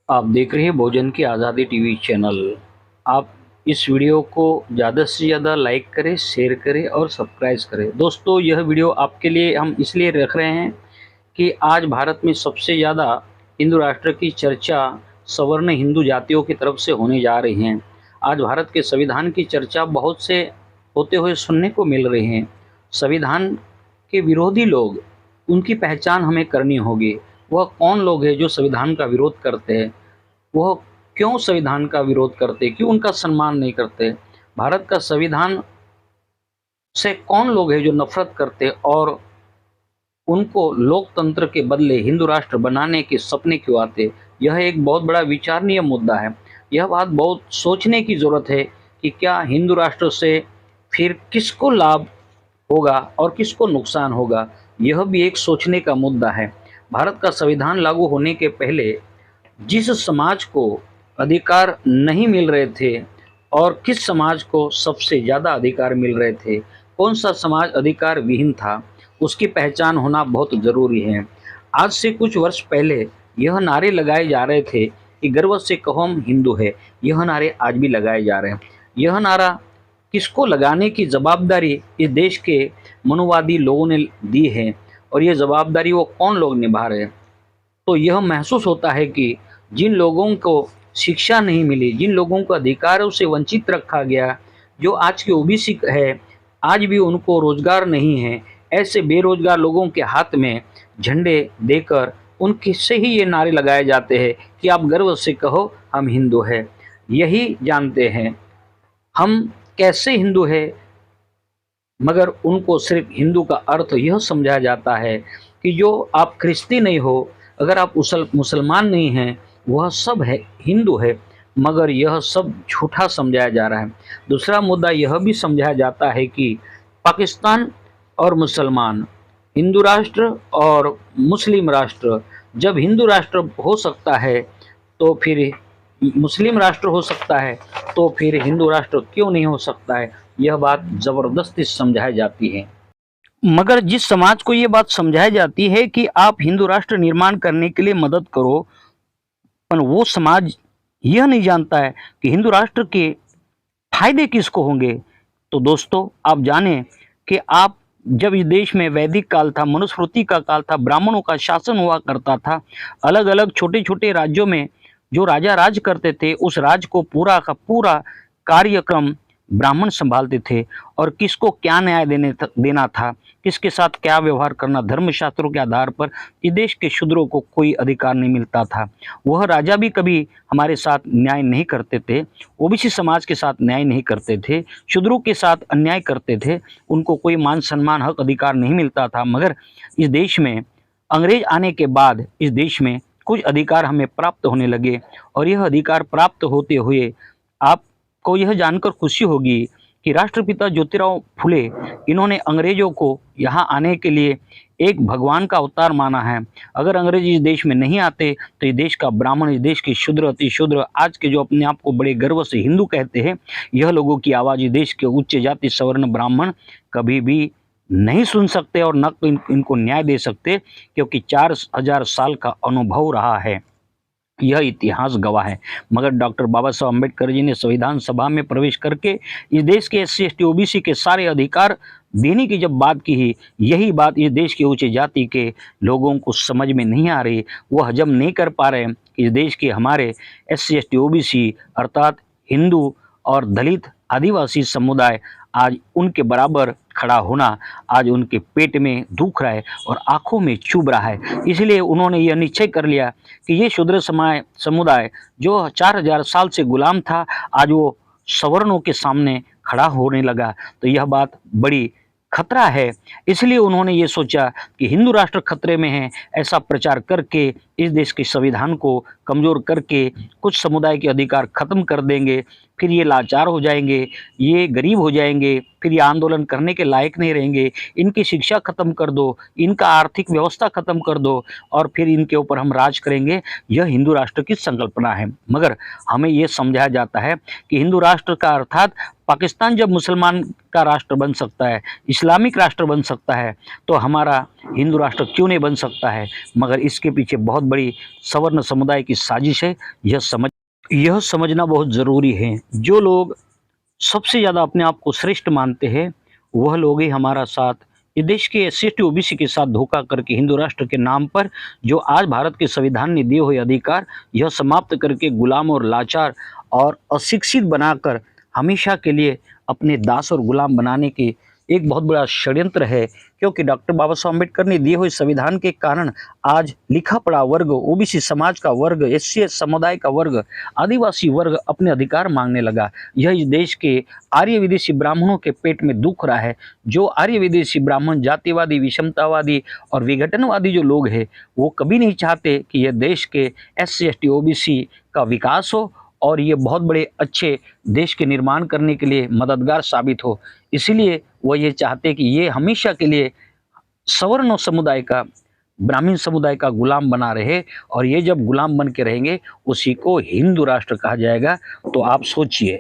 आप देख रहे हैं भोजन की आज़ादी टीवी चैनल। आप इस वीडियो को ज़्यादा से ज़्यादा लाइक करें, शेयर करें और सब्सक्राइब करें। दोस्तों, यह वीडियो आपके लिए हम इसलिए रख रहे हैं कि आज भारत में सबसे ज़्यादा हिंदू राष्ट्र की चर्चा सवर्ण हिंदू जातियों की तरफ से होने जा रही हैं। आज भारत के संविधान की चर्चा बहुत से होते हुए सुनने को मिल रही हैं। संविधान के विरोधी लोग, उनकी पहचान हमें करनी होगी। वह कौन लोग हैं जो संविधान का विरोध करते हैं? वह क्यों संविधान का विरोध करते, क्यों उनका सम्मान नहीं करते? भारत का संविधान से कौन लोग हैं जो नफरत करते और उनको लोकतंत्र के बदले हिंदू राष्ट्र बनाने के सपने क्यों आते? यह एक बहुत बड़ा विचारणीय मुद्दा है। यह बात बहुत सोचने की ज़रूरत है कि क्या हिंदू राष्ट्र से फिर किसको लाभ होगा और किसको नुकसान होगा। यह भी एक सोचने का मुद्दा है। भारत का संविधान लागू होने के पहले जिस समाज को अधिकार नहीं मिल रहे थे और किस समाज को सबसे ज़्यादा अधिकार मिल रहे थे, कौन सा समाज अधिकार विहीन था, उसकी पहचान होना बहुत ज़रूरी है। आज से कुछ वर्ष पहले यह नारे लगाए जा रहे थे कि गर्व से कहो हम हिंदू है। यह नारे आज भी लगाए जा रहे हैं। यह नारा किसको लगाने की जवाबदारी इस देश के मनुवादी लोगों ने दी है और ये जवाबदारी वो कौन लोग निभा रहे हैं? तो यह महसूस होता है कि जिन लोगों को शिक्षा नहीं मिली, जिन लोगों को अधिकारों से वंचित रखा गया, जो आज के ओबीसी है, आज भी उनको रोजगार नहीं है, ऐसे बेरोजगार लोगों के हाथ में झंडे देकर उनके से ही ये नारे लगाए जाते हैं कि आप गर्व से कहो हम हिंदू हैं। यही जानते हैं हम कैसे हिंदू है, मगर उनको सिर्फ हिंदू का अर्थ यह समझाया जाता है कि जो आप ख्रिस्ती नहीं हो, अगर आप मुसलमान नहीं हैं, वह सब है हिंदू है। मगर यह सब झूठा समझाया जा रहा है। दूसरा मुद्दा यह भी समझाया जाता है कि पाकिस्तान और मुसलमान, हिंदू राष्ट्र और मुस्लिम राष्ट्र, जब हिंदू राष्ट्र हो सकता है तो फिर मुस्लिम राष्ट्र हो सकता है, तो फिर हिंदू राष्ट्र क्यों नहीं हो सकता है? यह बात ज़बरदस्ती समझाई जाती है। मगर जिस समाज को ये बात समझाई जाती है कि आप हिंदू राष्ट्र निर्माण करने के लिए मदद करो, पर वो समाज यह नहीं जानता है कि हिंदू राष्ट्र के फायदे किसको होंगे। तो दोस्तों, आप जानें कि आप जब इस देश में वैदिक काल था, मनुस्मृति का काल था, ब्राह्मणों का शासन हुआ करता था, अलग अलग छोटे छोटे राज्यों में जो राजा राज करते थे, उस राज को पूरा का पूरा कार्यक्रम ब्राह्मण संभालते थे और किसको क्या न्याय देना था, किसके साथ क्या व्यवहार करना, धर्मशास्त्रों के आधार पर इस देश के शूद्रों को कोई अधिकार नहीं मिलता था। वह राजा भी कभी हमारे साथ न्याय नहीं करते थे, ओबीसी समाज के साथ न्याय नहीं करते थे, शूद्रों के साथ अन्याय करते थे, उनको कोई मान सम्मान हक अधिकार नहीं मिलता था। मगर इस देश में अंग्रेज आने के बाद इस देश में कुछ अधिकार हमें प्राप्त होने लगे और यह अधिकार प्राप्त होते हुए आपको यह जानकर खुशी होगी कि राष्ट्रपिता ज्योतिराव फुले, इन्होंने अंग्रेजों को यहाँ आने के लिए एक भगवान का अवतार माना है। अगर अंग्रेज इस देश में नहीं आते तो इस देश का ब्राह्मण, इस देश के शूद्र, अति शूद्र, आज के जो अपने आप को बड़े गर्व से हिंदू कहते हैं, यह लोगों की आवाज़ इस देश के उच्च जाति सवर्ण ब्राह्मण कभी भी नहीं सुन सकते और न इनको न्याय दे सकते, क्योंकि 4000 साल का अनुभव रहा है, यह इतिहास गवाह है। मगर डॉक्टर बाबा साहब अम्बेडकर जी ने संविधान सभा में प्रवेश करके इस देश के SC ST OBC के सारे अधिकार देने की जब बात की ही, यही बात इस देश के उच्च जाति के लोगों को समझ में नहीं आ रही। वो हजम नहीं कर पा रहे कि इस देश के हमारे SC ST OBC अर्थात हिंदू और दलित आदिवासी समुदाय आज उनके बराबर खड़ा होना आज उनके पेट में दुख रहा है और आंखों में चुभ रहा है। इसलिए उन्होंने यह निश्चय कर लिया कि ये शूद्र समुदाय जो 4000 साल से गुलाम था, आज वो सवर्णों के सामने खड़ा होने लगा। तो यह बात बड़ी खतरा है। इसलिए उन्होंने ये सोचा कि हिंदू राष्ट्र खतरे में है। ऐसा प्रचार करके इस देश के संविधान को कमज़ोर करके कुछ समुदाय के अधिकार खत्म कर देंगे, फिर ये लाचार हो जाएंगे, ये गरीब हो जाएंगे, फिर ये आंदोलन करने के लायक नहीं रहेंगे। इनकी शिक्षा खत्म कर दो, इनका आर्थिक व्यवस्था खत्म कर दो और फिर इनके ऊपर हम राज करेंगे। यह हिंदू राष्ट्र की संकल्पना है। मगर हमें ये समझाया जाता है कि हिंदू राष्ट्र का अर्थात पाकिस्तान जब मुसलमान का राष्ट्र बन सकता है, इस्लामिक राष्ट्र बन सकता है, तो हमारा हिंदू राष्ट्र क्यों नहीं बन सकता है? मगर इसके पीछे बहुत बड़ी सवर्ण समुदाय की साजिश है। यह समझना बहुत ज़रूरी है। जो लोग सबसे ज़्यादा अपने आप को श्रेष्ठ मानते हैं वह लोग ही हमारा साथ इस देश के एससी ओबीसी के साथ धोखा करके हिंदू राष्ट्र के नाम पर जो आज भारत के संविधान ने दिए हुए अधिकार यह समाप्त करके गुलाम और लाचार और अशिक्षित बनाकर हमेशा के लिए अपने दास और गुलाम बनाने की एक बहुत बड़ा षड्यंत्र है। क्योंकि डॉक्टर बाबा साहब अम्बेडकर ने दिए हुए संविधान के कारण आज लिखा पढ़ा वर्ग, ओबीसी समाज का वर्ग, एससी समुदाय का वर्ग, आदिवासी वर्ग अपने अधिकार मांगने लगा। यह इस देश के आर्य विदेशी ब्राह्मणों के पेट में दुख रहा है। जो आर्य विदेशी ब्राह्मण जातिवादी, विषमतावादी और विघटनवादी जो लोग हैं वो कभी नहीं चाहते कि यह देश के एससी एसटी ओबीसी का विकास हो और ये बहुत बड़े अच्छे देश के निर्माण करने के लिए मददगार साबित हो। इसीलिए वो ये चाहते कि ये हमेशा के लिए सवर्ण समुदाय का, ब्राह्मण समुदाय का गुलाम बना रहे और ये जब गुलाम बन के रहेंगे उसी को हिंदू राष्ट्र कहा जाएगा। तो आप सोचिए।